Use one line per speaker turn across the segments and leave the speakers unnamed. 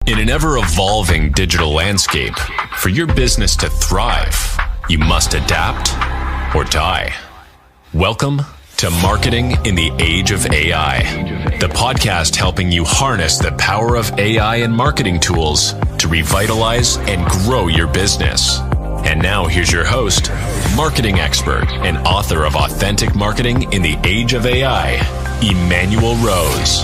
In an ever-evolving digital landscape, for your business to thrive, you must adapt or die. Welcome to Marketing in the Age of AI, the podcast helping you harness the power of AI and marketing tools to revitalize and grow your business. And now here's your host, marketing expert and author of Authentic Marketing in the Age of AI, Emmanuel Rose.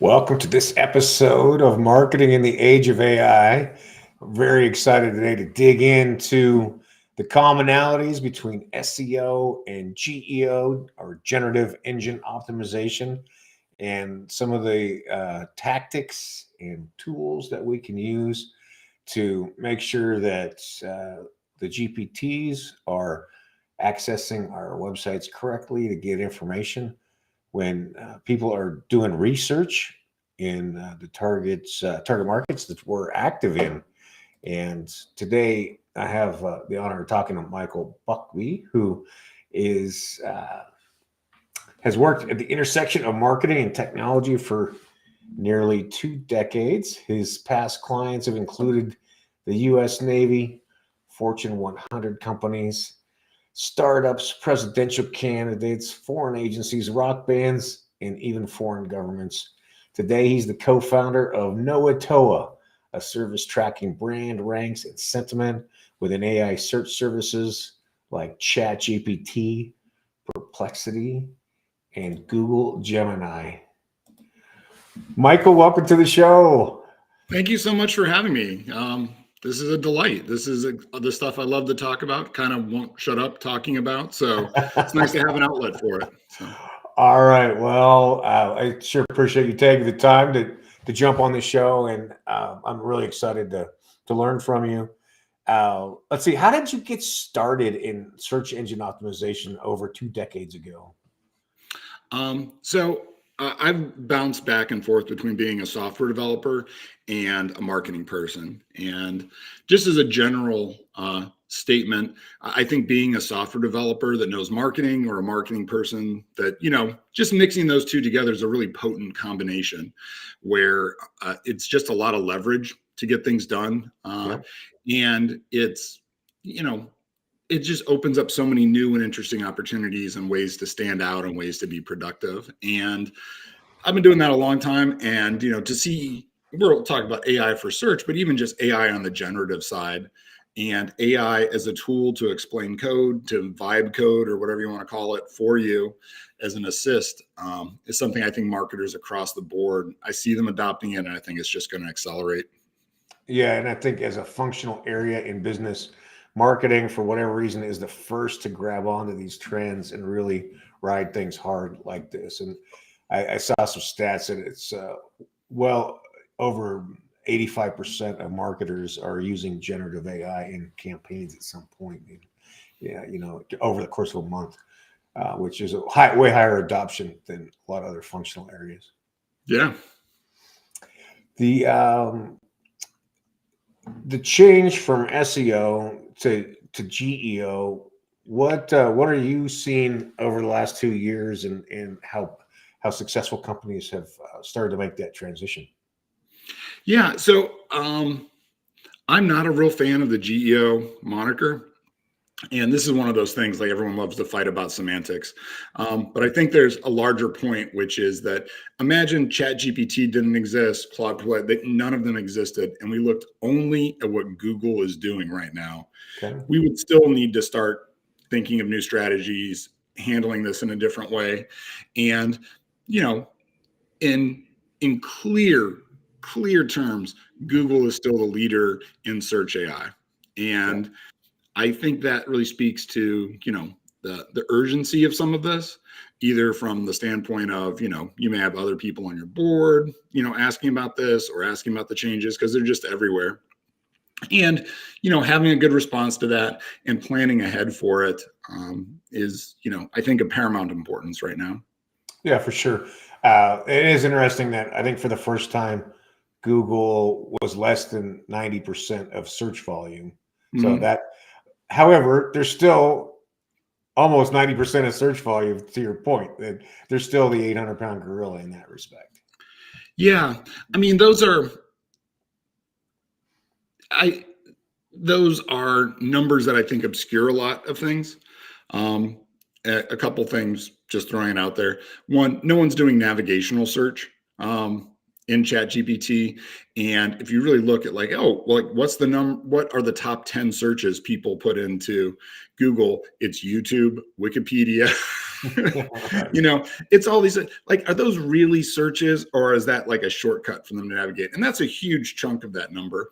Welcome to this episode of Marketing in the Age of AI. I'm very excited today to dig into the commonalities between SEO and GEO, or generative engine optimization, and some of the tactics and tools that we can use to make sure that the GPTs are accessing our websites correctly to get information when people are doing research in the target markets that we're active in. And today I have the honor of talking to Michael Buckbee, who has worked at the intersection of marketing and technology for nearly 2 decades. His past clients have included the U.S. Navy, Fortune 100 companies, startups, presidential candidates, foreign agencies, rock bands, and even foreign governments. Today, he's the co-founder of Noatoa, a service tracking brand, ranks, and sentiment within AI search services like ChatGPT, Perplexity, and Google Gemini. Michael, welcome to the show.
Thank you so much for having me. This is a delight. This is the stuff I love to talk about, kind of won't shut up talking about. So it's nice to have an outlet for it. So.
All right. Well, I sure appreciate you taking the time to jump on the show. And I'm really excited to learn from you. Let's see. How did you get started in search engine optimization over 2 decades ago?
I've bounced back and forth between being a software developer and a marketing person. And just as a general statement, I think being a software developer that knows marketing or a marketing person that, just mixing those two together is a really potent combination where it's just a lot of leverage to get things done. And it's, it just opens up so many new and interesting opportunities and ways to stand out and ways to be productive. And I've been doing that a long time. And, to see, we'll talk about AI for search, but even just AI on the generative side and AI as a tool to explain code, to vibe code, or whatever you want to call it for you as an assist is something I think marketers across the board, I see them adopting it, and I think it's just going to accelerate.
Yeah. And I think as a functional area in business, marketing, for whatever reason, is the first to grab onto these trends and really ride things hard like this. And I saw some stats that it's well over 85% of marketers are using generative AI in campaigns at some point. Over the course of a month, which is a way higher adoption than a lot of other functional areas.
Yeah.
The change from SEO to GEO, what are you seeing over the last 2 years, and how successful companies have started to make that transition?
Yeah, so I'm not a real fan of the GEO moniker. And this is one of those things, like, everyone loves to fight about semantics. But I think there's a larger point, which is that imagine ChatGPT didn't exist, Claude, that none of them existed, and we looked only at what Google is doing right now.
Okay.
We would still need to start thinking of new strategies, handling this in a different way. And, in clear terms, Google is still the leader in search AI. And yeah. I think that really speaks to, the urgency of some of this, either from the standpoint of, you may have other people on your board, asking about this or asking about the changes because they're just everywhere. And, having a good response to that and planning ahead for it is, I think, of paramount importance right now.
Yeah, for sure. It is interesting that I think for the first time, Google was less than 90% of search volume. So
Mhm.
that, however, there's still almost 90% of search volume, to your point, that there's still the 800-pound gorilla in that respect.
Yeah, I mean, I those are numbers that I think obscure a lot of things. Um, a couple things just throwing it out there. One, no one's doing navigational search in ChatGPT, and if you really look at like, oh, well, like what are the top 10 searches people put into Google? It's YouTube, Wikipedia.
Right.
It's all these, like, are those really searches, or is that like a shortcut for them to navigate? And that's a huge chunk of that number.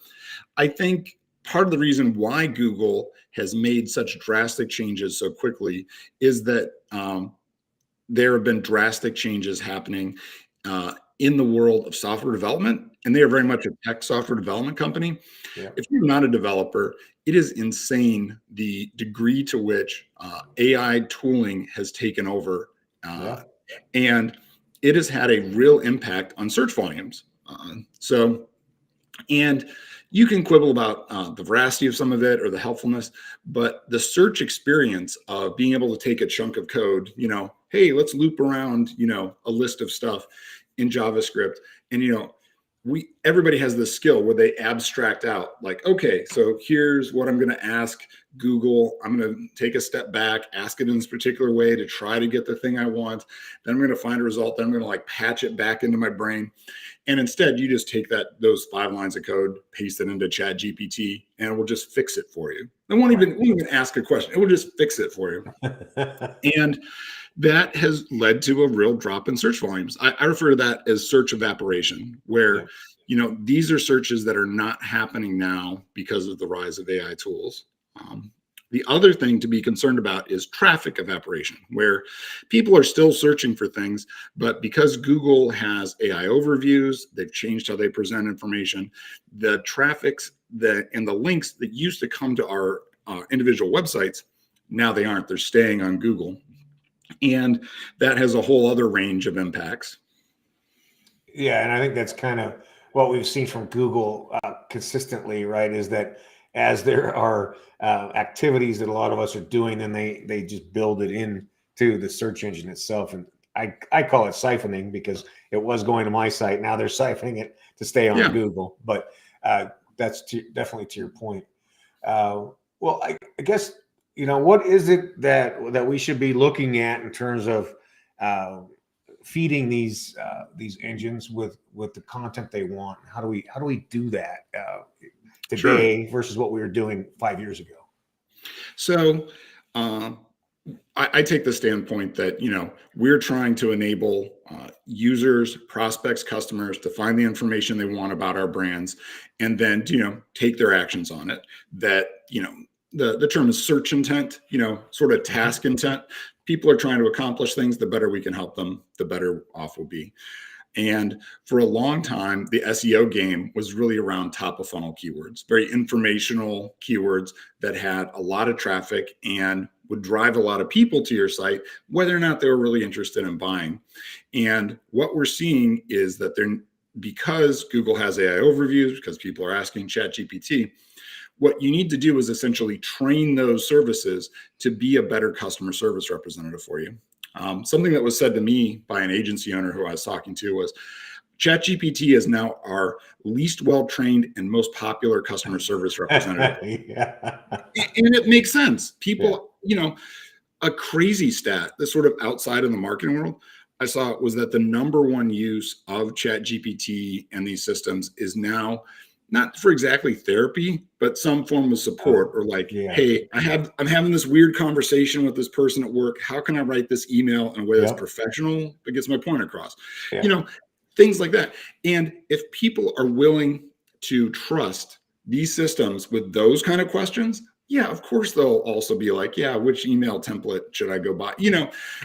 I think part of the reason why Google has made such drastic changes so quickly is that there have been drastic changes happening in the world of software development, and they are very much a tech software development company.
Yeah.
If you're not a developer, it is insane the degree to which AI tooling has taken over,
Yeah.
and it has had a real impact on search volumes. And you can quibble about the veracity of some of it or the helpfulness, but the search experience of being able to take a chunk of code, hey, let's loop around, a list of stuff in JavaScript. And, everybody has this skill where they abstract out like, okay, so here's what I'm going to ask Google. I'm going to take a step back, ask it in this particular way to try to get the thing I want. Then I'm going to find a result. Then I'm going to like patch it back into my brain. And instead, you just take those 5 lines of code, paste it into ChatGPT, and it will just fix it for you. It won't even ask a question. It will just fix it for you. And that has led to a real drop in search volumes. I refer to that as search evaporation, where these are searches that are not happening now because of the rise of AI tools. The other thing to be concerned about is traffic evaporation, where people are still searching for things, but because Google has AI overviews, they've changed how they present information. The traffics and the links that used to come to our individual websites, now they aren't. They're staying on Google. And that has a whole other range of impacts.
Yeah, and I think that's kind of what we've seen from Google consistently, right? Is that as there are activities that a lot of us are doing, then they just build it into the search engine itself. And I call it siphoning because it was going to my site. Now they're siphoning it to stay on Google. But that's definitely to your point. Well, I guess, what is it that we should be looking at in terms of feeding these engines with the content they want? How do we do that today versus what we were doing 5 years ago?
So I take the standpoint that we're trying to enable users, prospects, customers to find the information they want about our brands, and then take their actions on it. That the term is search intent, sort of task intent. People are trying to accomplish things. The better we can help them, the better off we'll be. And for a long time, the SEO game was really around top of funnel keywords, very informational keywords that had a lot of traffic and would drive a lot of people to your site, whether or not they were really interested in buying. And what we're seeing is that because Google has AI overviews, because people are asking ChatGPT, what you need to do is essentially train those services to be a better customer service representative for you. Something that was said to me by an agency owner who I was talking to was, ChatGPT is now our least well-trained and most popular customer service representative. And it makes sense. People, a crazy stat that's sort of outside of the marketing world I saw was that the number one use of ChatGPT and these systems is now not for exactly therapy, but some form of support, or like, hey, I'm having this weird conversation with this person at work. How can I write this email in a way that's professional but gets my point across? Things like that. And if people are willing to trust these systems with those kind of questions, of course they'll also be like, which email template should I go buy?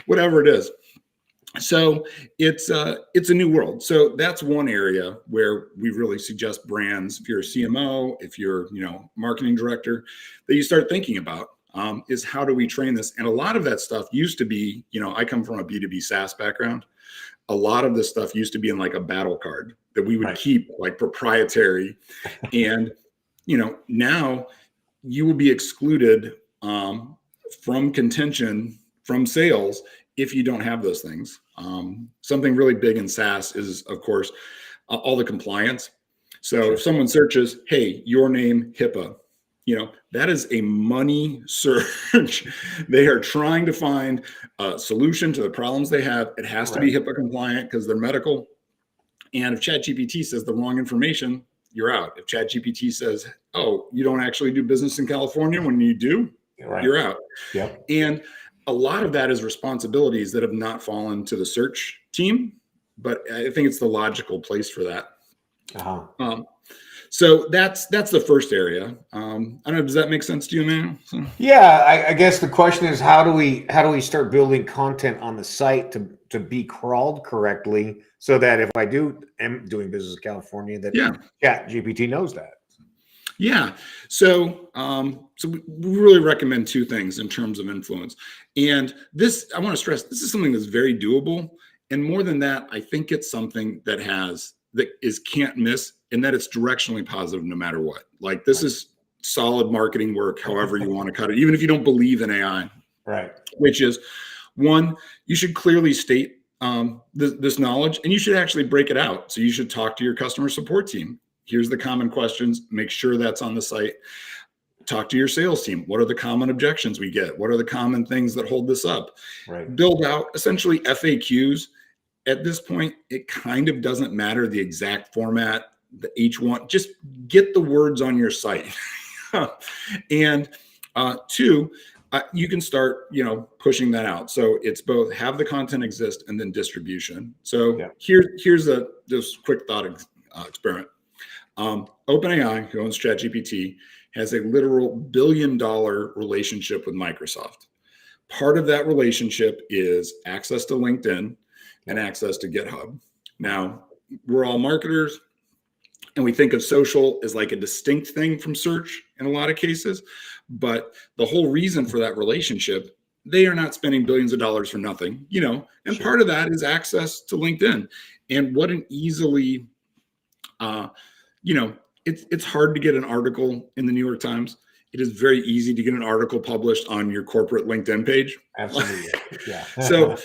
Whatever it is. So it's a new world. So that's one area where we really suggest brands, if you're a CMO, if you're, marketing director, that you start thinking about is how do we train this? And a lot of that stuff used to be, I come from a B2B SaaS background. a lot of this stuff used to be in like a battle card that we would
Right.
keep like proprietary. And, now you will be excluded from contention, from sales, if you don't have those things. Something really big in SaaS is, of course, all the compliance. So if someone searches, hey, your name, HIPAA, that is a money search. They are trying to find a solution to the problems they have. It has to be HIPAA compliant because they're medical. And if ChatGPT says the wrong information, you're out. If ChatGPT says, oh, you don't actually do business in California, when you do, you're out.
Yep.
And a lot of that is responsibilities that have not fallen to the search team, but I think it's the logical place for that. So that's the first area. I don't know. Does that make sense to you, man?
Yeah, I guess the question is, how do we start building content on the site to be crawled correctly, so that if I am doing business in California, that ChatGPT knows that.
Yeah. So we really recommend two things in terms of influence. And this, I want to stress, this is something that's very doable. And more than that, I think it's something that can't miss, and that it's directionally positive no matter what. Like, this is solid marketing work, however you want to cut it, even if you don't believe in AI.
Right.
Which is, one, you should clearly state this knowledge, and you should actually break it out. So you should talk to your customer support team. Here's the common questions. Make sure that's on the site. Talk to your sales team. What are the common objections we get? What are the common things that hold this up?
Right.
Build out essentially FAQs. At this point, it kind of doesn't matter the exact format, each one. Just get the words on your site. And two, you can start, pushing that out. So it's both have the content exist and then distribution. So here's this quick thought experiment. OpenAI, who owns ChatGPT, has a literal $1 billion relationship with Microsoft. Part of that relationship is access to LinkedIn and access to GitHub. Now, we're all marketers, and we think of social as like a distinct thing from search in a lot of cases. But the whole reason for that relationship, they are not spending billions of dollars for nothing, and part of that is access to LinkedIn. And what an easily, it's hard to get an article in the New York Times. It is very easy to get an article published on your corporate LinkedIn page.
Absolutely. Yeah.
So,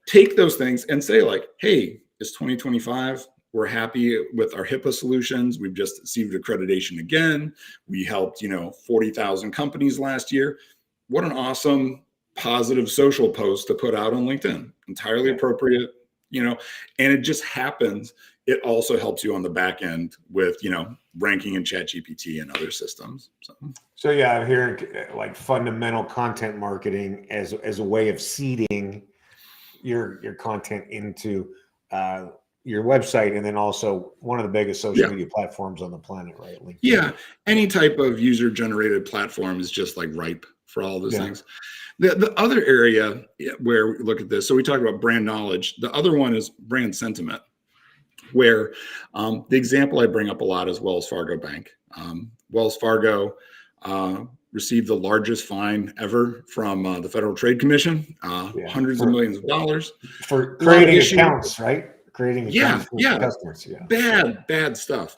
take those things and say like, hey, it's 2025. We're happy with our HIPAA solutions. We've just received accreditation again. We helped, 40,000 companies last year. What an awesome, positive social post to put out on LinkedIn. Entirely appropriate, and it just happens. It also helps you on the back end with, ranking in ChatGPT and other systems.
So yeah, I'm hearing like fundamental content marketing as a way of seeding your content into your website, and then also one of the biggest social media platforms on the planet, right? LinkedIn.
Yeah, any type of user-generated platform is just like ripe for all those things. The other area where we look at this, so we talked about brand knowledge. The other one is brand sentiment, where the example I bring up a lot is Wells Fargo Bank. Wells Fargo received the largest fine ever from the Federal Trade Commission, hundreds of millions of dollars.
For creating accounts, right? Creating accounts for customers.
Bad stuff.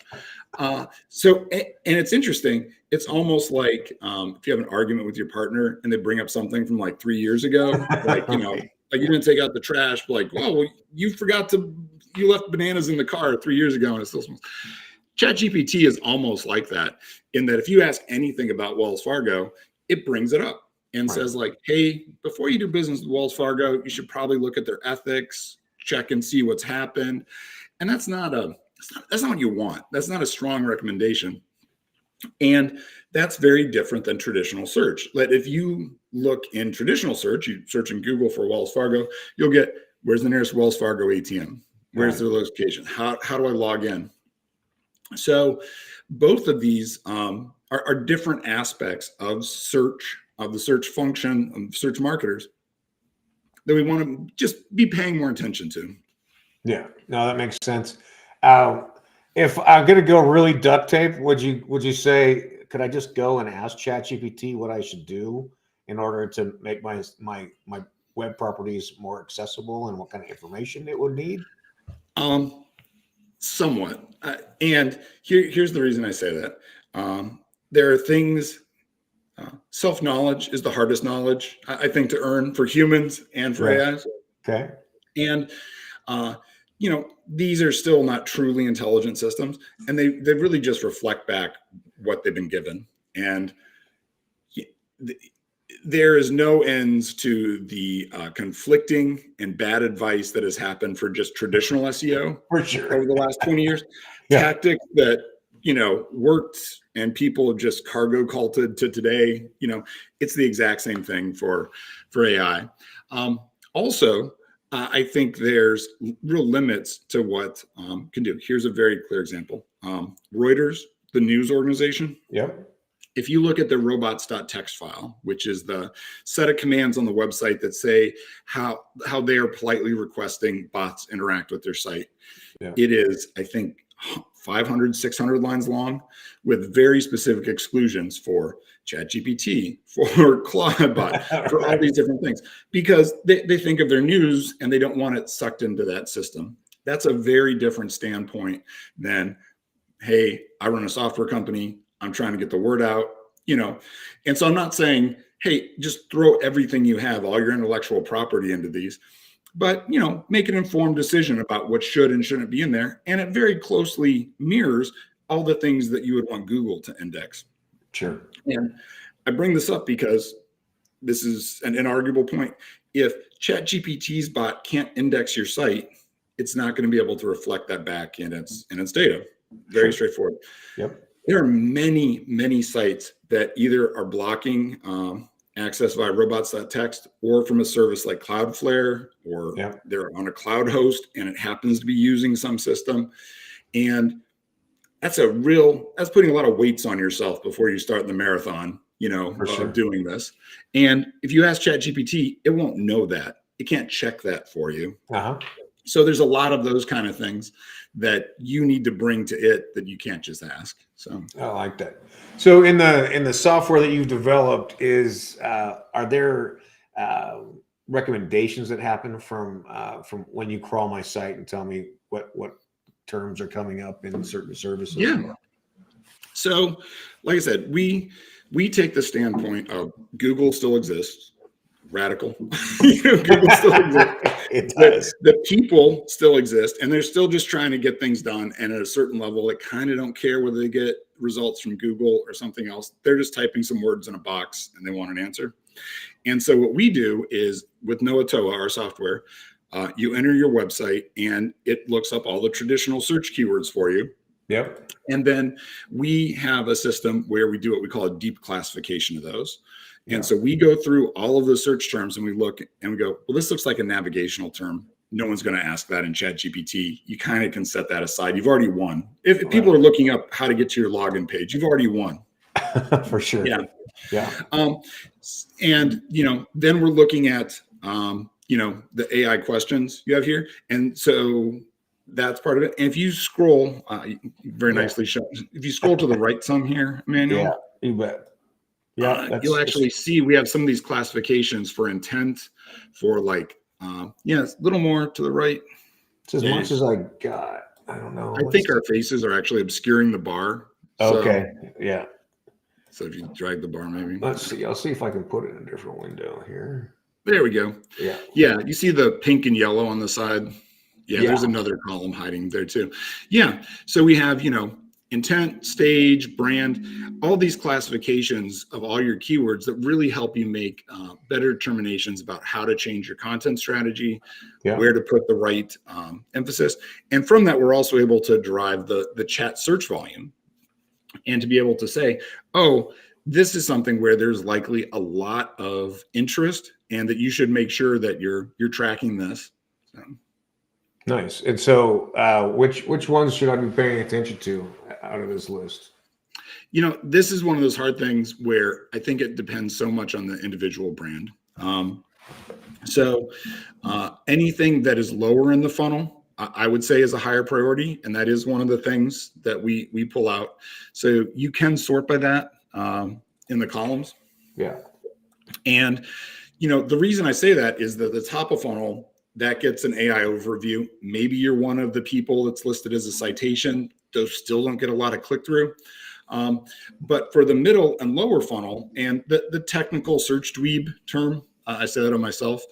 So, and it's interesting. It's almost like if you have an argument with your partner and they bring up something from like 3 years ago, like, like you didn't take out the trash, but like, well, you left bananas in the car 3 years ago and it still smells. ChatGPT is almost like that, in that if you ask anything about Wells Fargo, it brings it up and says like, hey, before you do business with Wells Fargo, you should probably look at their ethics, check and see what's happened. And that's not what you want. That's not a strong recommendation. And that's very different than traditional search. But if you look in traditional search, you search in Google for Wells Fargo, you'll get, where's the nearest Wells Fargo ATM? Where's the location? How do I log in? So both of these are different aspects of search, of the search function, of search marketers, that we want to just be paying more attention to.
Yeah, no, that makes sense. If I'm going to go really duct tape, would you say, could I just go and ask ChatGPT what I should do in order to make my web properties more accessible and what kind of information it would need?
Somewhat. And here's the reason I say that. There are things, self-knowledge is the hardest knowledge, I think, to earn for humans and for AIs.
Okay.
And, these are still not truly intelligent systems, and they really just reflect back what they've been given. And there is no ends to the conflicting and bad advice that has happened for just traditional SEO
For sure.
over the last 20 years.
Yeah.
Tactics that, worked and people have just cargo culted to today. It's the exact same thing for AI. Also, I think there's real limits to what can do. Here's a very clear example. Reuters, the news organization.
Yep.
If you look at the robots.txt file, which is the set of commands on the website that say how they are politely requesting bots interact with their site, it is, I think, 500, 600 lines long with very specific exclusions for ChatGPT, for Claudebot, for all these different things, because they think of their news and they don't want it sucked into that system. That's a very different standpoint than, hey, I run a software company, I'm trying to get the word out, And so I'm not saying, hey, just throw everything you have, all your intellectual property into these, but, make an informed decision about what should and shouldn't be in there. And it very closely mirrors all the things that you would want Google to index.
Sure.
And I bring this up because this is an inarguable point. If ChatGPT's bot can't index your site, it's not going to be able to reflect that back in its data. Very straightforward.
Yep.
There are many, many sites that either are blocking access via robots.txt or from a service like Cloudflare, or they're on a cloud host and it happens to be using some system. And that's putting a lot of weights on yourself before you start the marathon, of doing this. And if you ask ChatGPT, it won't know that. It can't check that for you. So there's a lot of those kind of things that you need to bring to it that you can't just ask. So
I like that. So in the software that you've developed, are there recommendations that happen from when you crawl my site and tell me what terms are coming up in certain services?
Yeah. So, like I said, we take the standpoint of Google still exists. Radical. Google still exists.
It does.
The people still exist, and they're still just trying to get things done. And at a certain level, they kind of don't care whether they get results from Google or something else. They're just typing some words in a box and they want an answer. And so what we do is with Noatoa, our software, you enter your website and it looks up all the traditional search keywords for you.
Yep.
And then we have a system where we do what we call a deep classification of those. And so we go through all of the search terms and we look and we go, well, this looks like a navigational term. No one's going to ask that in ChatGPT. You kind of can set that aside. You've already won. If people are looking up how to get to your login page, you've already won.
For sure.
Yeah. And, then we're looking at, the AI questions you have here. And so that's part of it. And if you scroll, very nicely shown, if you scroll to the right some here, Emmanuel.
Yeah, you bet. Yeah,
you'll actually see we have some of these classifications for intent, for a little more to the right.
It's as much as I got. I don't know.
I think our faces are actually obscuring the bar.
Okay. Yeah.
So if you drag the bar, maybe.
Let's see. I'll see if I can put it in a different window here.
There we go.
Yeah.
Yeah. You see the pink and yellow on the side? Yeah. There's another column hiding there too. Yeah. So we have, intent, stage, brand, all these classifications of all your keywords that really help you make better determinations about how to change your content strategy, where to put the right emphasis. And from that, we're also able to derive the chat search volume and to be able to say, oh, this is something where there's likely a lot of interest and that you should make sure that you're tracking this. So.
Nice. And so which ones should I be paying attention to out of this list?
This is one of those hard things where I think it depends so much on the individual brand. So anything that is lower in the funnel, I would say is a higher priority. And that is one of the things that we pull out. So you can sort by that in the columns.
Yeah.
And, The reason I say that is that the top of funnel, that gets an AI overview. Maybe you're one of the people that's listed as a citation. Those still don't get a lot of click through. But for the middle and lower funnel, and the technical search dweeb term, I say that on myself,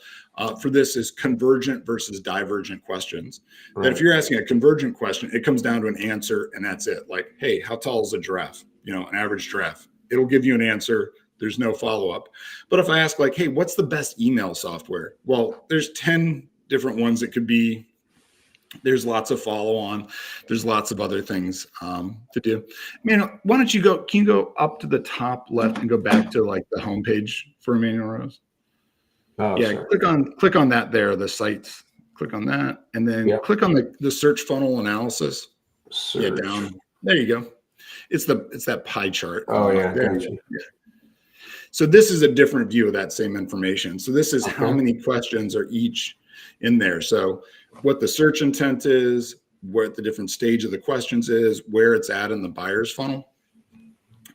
for this is convergent versus divergent questions.
Right.
That if you're asking a convergent question, it comes down to an answer and that's it. Like, hey, how tall is a giraffe? An average giraffe. It'll give you an answer. There's no follow-up. But if I ask like, hey, what's the best email software? Well, there's 10 different ones it could be. There's lots of follow-on. There's lots of other things to do. Man, why don't you can you go up to the top left and go back to like the homepage for Emmanuel Rose?
Oh,
yeah,
sorry.
click on that there, the sites. Click on that, and then click on the search funnel analysis.
Search.
Yeah, down. There you go. It's that pie chart.
Oh, yeah.
There
Gotcha.
you go. Yeah. So this is a different view of that same information. So this is how many questions are each in there. So what the search intent is, what the different stage of the questions is, where it's at in the buyer's funnel.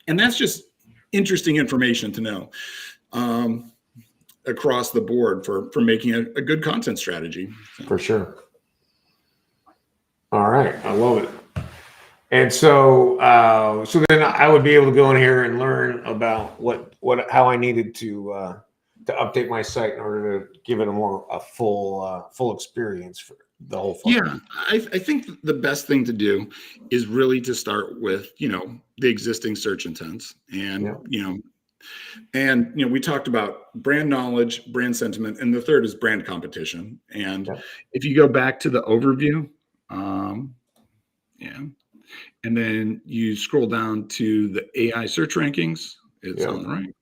And that's just interesting information to know across the board for making a good content strategy.
For sure. All right. I love it. And so then I would be able to go in here and learn about how I needed to update my site in order to give it a full experience for the whole funnel.
Yeah, I think the best thing to do is really to start with the existing search intents, and we talked about brand knowledge, brand sentiment, and the third is brand competition. And if you go back to the overview, and then you scroll down to the AI search rankings, it's on the right.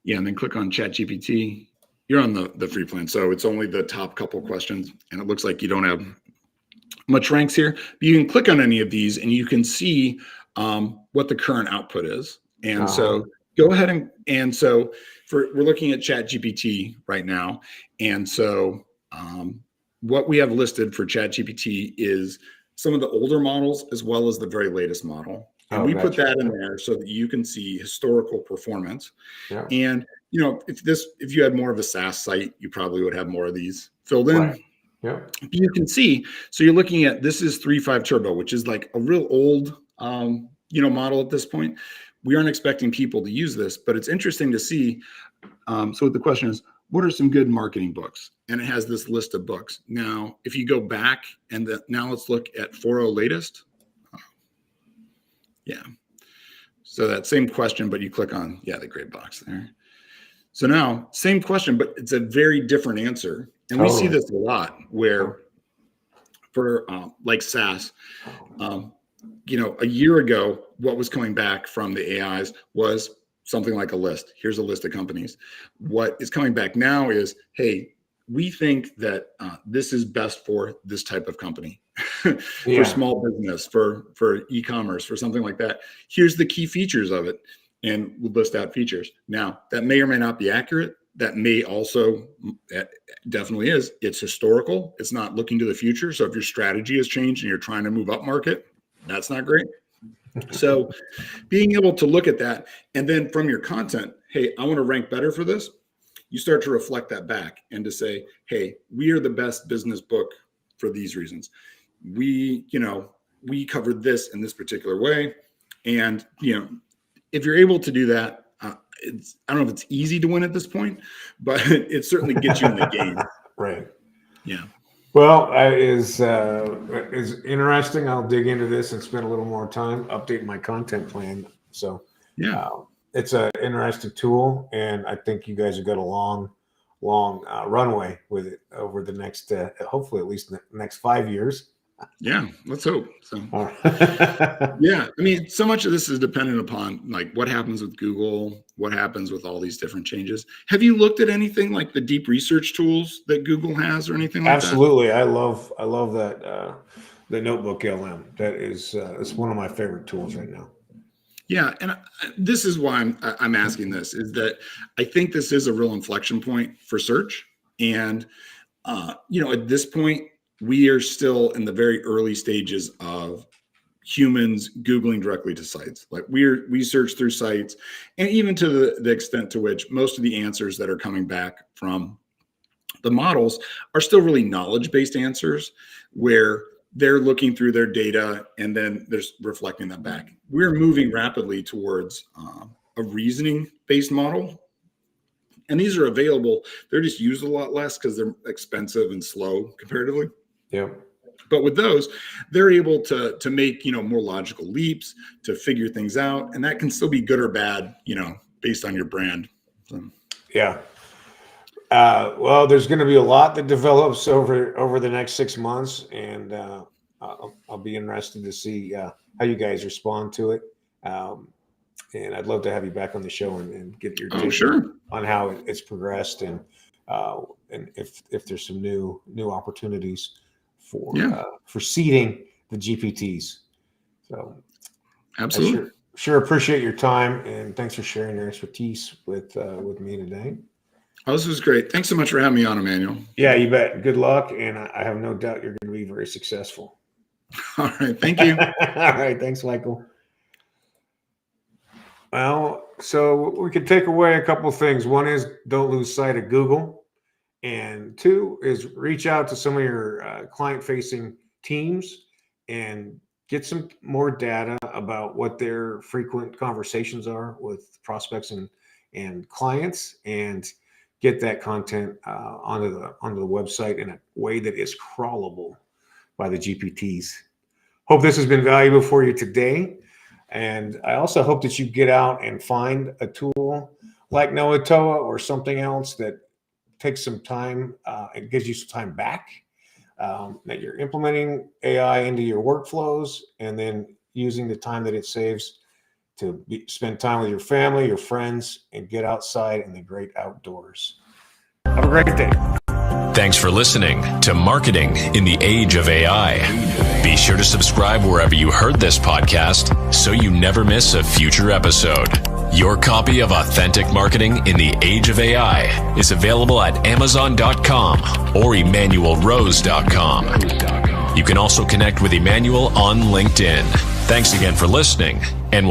Yeah, and then click on ChatGPT. You're on the free plan, so it's only the top couple questions, and it looks like you don't have much ranks here. But you can click on any of these, and you can see what the current output is. And so go ahead and so we're looking at ChatGPT right now, and so what we have listed for ChatGPT is some of the older models as well as the very latest model. And we put that in there so that you can see historical performance.
Yeah.
And if you had more of a SaaS site, you probably would have more of these filled in.
Right. Yeah.
You can see, so you're looking at, this is 3.5 turbo, which is like a real old model at this point. We aren't expecting people to use this, but it's interesting to see. So the question is, what are some good marketing books? And it has this list of books. Now, if you go back and now let's look at 4.0 latest. Yeah. So that same question, but you click on, the gray box there. So now same question, but it's a very different answer. And we see this a lot where for like SaaS, a year ago, what was coming back from the AIs was something like a list. Here's a list of companies. What is coming back now is, hey, we think that this is best for this type of company, for small business, for e-commerce, for something like that. Here's the key features of it, and we'll list out features. Now, that may or may not be accurate. That may also, definitely is. It's historical. It's not looking to the future. So if your strategy has changed and you're trying to move up market, that's not great. So being able to look at that, and then from your content, hey, I want to rank better for this. You start to reflect that back and to say, hey, we are the best business book for these reasons. We covered this in this particular way. And, if you're able to do that, I don't know if it's easy to win at this point, but it certainly gets you in the game.
Right.
Yeah.
Well, is interesting. I'll dig into this and spend a little more time updating my content plan. So it's an interesting tool, and I think you guys have got a long runway with it over the next, hopefully at least the next 5 years.
Yeah, let's hope. So, yeah, I mean, so much of this is dependent upon like what happens with Google, what happens with all these different changes. Have you looked at anything like the deep research tools that Google has or anything like
Absolutely. that? Absolutely. I love that, the Notebook LM. That is it's one of my favorite tools right now.
Yeah, and this is why I'm asking this, is that I think this is a real inflection point for search. And, at this point, we are still in the very early stages of humans Googling directly to sites. Like we search through sites, and even to the extent to which most of the answers that are coming back from the models are still really knowledge-based answers, where they're looking through their data and then they're reflecting that back. We're moving rapidly towards a reasoning-based model. And these are available. They're just used a lot less because they're expensive and slow comparatively.
Yeah.
But with those, they're able to make, more logical leaps, to figure things out. And that can still be good or bad, based on your brand. So.
Yeah. Well, there's going to be a lot that develops over the next 6 months, and I'll be interested to see how you guys respond to it. And I'd love to have you back on the show and get your take on how it's progressed, and if there's some new opportunities for seeding the GPTs. So
absolutely,
I sure appreciate your time, and thanks for sharing your expertise with me today.
Oh, this was great. Thanks so much for having me on, Emmanuel.
Yeah, you bet. Good luck, and I have no doubt you're going to be very successful.
All right, thank you.
All right, thanks, Michael. Well, so we could take away a couple of things. One is don't lose sight of Google. And two is reach out to some of your client-facing teams and get some more data about what their frequent conversations are with prospects and clients, and get that content onto the website in a way that is crawlable by the GPTs. Hope this has been valuable for you today. And I also hope that you get out and find a tool like Noatoa or something else that takes some time and gives you some time back, that you're implementing AI into your workflows, and then using the time that it saves to spend time with your family, your friends, and get outside in the great outdoors. Have a great day.
Thanks for listening to Marketing in the Age of AI. Be sure to subscribe wherever you heard this podcast so you never miss a future episode. Your copy of Authentic Marketing in the Age of AI is available at Amazon.com or EmmanuelRose.com. You can also connect with Emmanuel on LinkedIn. Thanks again for listening, and we'll